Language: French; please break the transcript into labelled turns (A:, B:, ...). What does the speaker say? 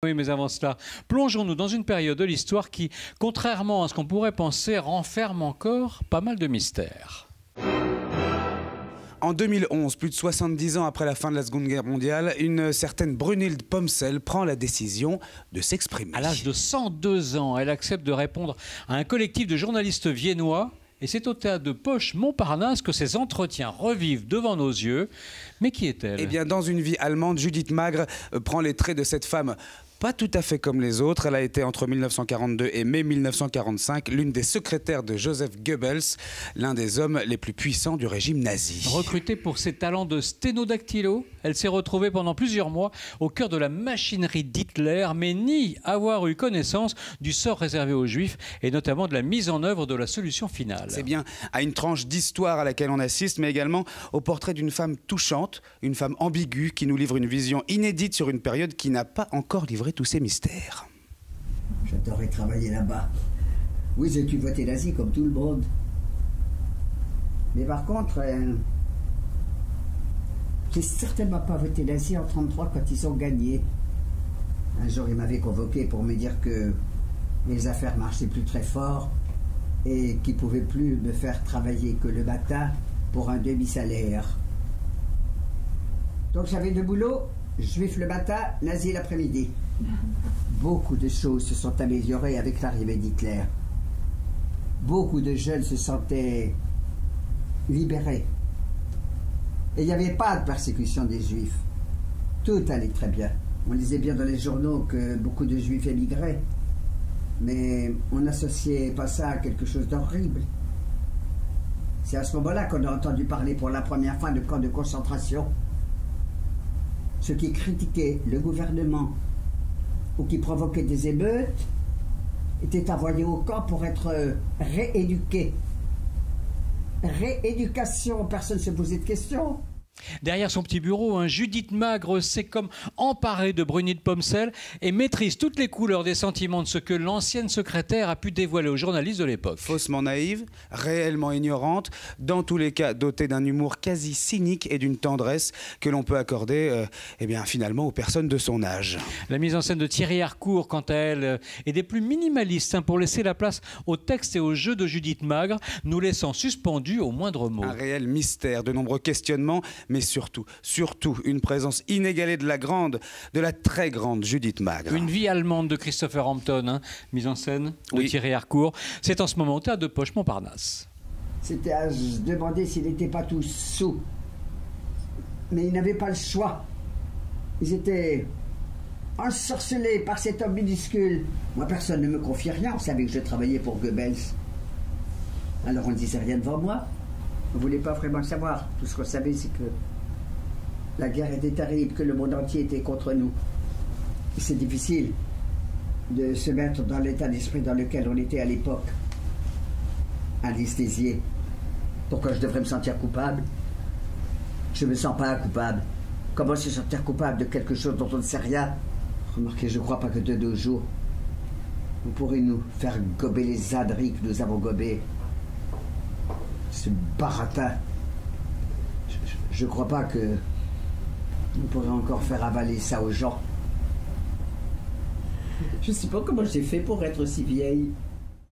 A: Oui, mais avant cela, plongeons-nous dans une période de l'histoire qui, contrairement à ce qu'on pourrait penser, renferme encore pas mal de mystères.
B: En 2011, plus de 70 ans après la fin de la Seconde Guerre mondiale, une certaine Brunhilde Pomsel prend la décision de s'exprimer.
A: À l'âge de 102 ans, elle accepte de répondre à un collectif de journalistes viennois. Et c'est au théâtre de Poche-Montparnasse que ces entretiens revivent devant nos yeux. Mais qui est-elle?
B: Eh bien, dans une vie allemande, Judith Magre prend les traits de cette femme pas tout à fait comme les autres. Elle a été entre 1942 et mai 1945 l'une des secrétaires de Joseph Goebbels, l'un des hommes les plus puissants du régime nazi.
A: Recrutée pour ses talents de sténodactylo, elle s'est retrouvée pendant plusieurs mois au cœur de la machinerie d'Hitler, mais nie avoir eu connaissance du sort réservé aux Juifs et notamment de la mise en œuvre de la solution finale.
B: C'est bien à une tranche d'histoire à laquelle on assiste, mais également au portrait d'une femme touchante, une femme ambiguë qui nous livre une vision inédite sur une période qui n'a pas encore livré tous ces mystères.
C: J'adorais travailler là-bas. Oui, j'ai dû voter nazi comme tout le monde. Mais par contre, j'ai certainement pas voté nazi en 1933 quand ils ont gagné. Un jour, ils m'avaient convoqué pour me dire que les affaires marchaient plus très fort et qu'ils ne pouvaient plus me faire travailler que le matin pour un demi-salaire. Donc j'avais deux boulots, juif le matin, nazi l'après-midi. Beaucoup de choses se sont améliorées avec l'arrivée d'Hitler. Beaucoup de jeunes se sentaient libérés. Et il n'y avait pas de persécution des juifs. Tout allait très bien. On lisait bien dans les journaux que beaucoup de juifs émigraient. Mais on n'associait pas ça à quelque chose d'horrible. C'est à ce moment-là qu'on a entendu parler pour la première fois de camps de concentration. Ceux qui critiquaient le gouvernement ou qui provoquaient des émeutes étaient envoyés au camp pour être rééduqués. Rééducation, personne ne se posait de questions.
A: Derrière son petit bureau, Judith Magre s'est comme emparée de Brunhilde Pomsel et maîtrise toutes les couleurs des sentiments de ce que l'ancienne secrétaire a pu dévoiler aux journalistes de l'époque.
B: Faussement naïve, réellement ignorante, dans tous les cas dotée d'un humour quasi cynique et d'une tendresse que l'on peut accorder eh bien, finalement aux personnes de son âge.
A: La mise en scène de Thierry Harcourt, quant à elle, est des plus minimalistes pour laisser la place au texte et au jeu de Judith Magre, nous laissant suspendus au moindre mot.
B: Un réel mystère, de nombreux questionnements, mais surtout une présence inégalée de la très grande Judith Magre.
A: Une vie allemande de Christopher Hampton, mise en scène de Thierry Harcourt. C'est en ce moment au théâtre de Poche-Montparnasse.
C: C'était à se demander s'ils n'étaient pas tous sous. Mais ils n'avaient pas le choix. Ils étaient ensorcelés par cet homme minuscule. Moi, personne ne me confiait rien. On savait que je travaillais pour Goebbels. Alors on ne disait rien devant moi. On ne voulait pas vraiment le savoir. Tout ce qu'on savait, c'est que la guerre était terrible, que le monde entier était contre nous. C'est difficile de se mettre dans l'état d'esprit dans lequel on était à l'époque. Anesthésié. Pourquoi je devrais me sentir coupable? Je ne me sens pas coupable. Comment se sentir coupable de quelque chose dont on ne sait rien? Remarquez, je ne crois pas que de nos jours, vous pourrez nous faire gober les âneries que nous avons gobées. Ce baratin. Je ne crois pas que on pourrait encore faire avaler ça aux gens. Je ne sais pas comment j'ai fait pour être si vieille.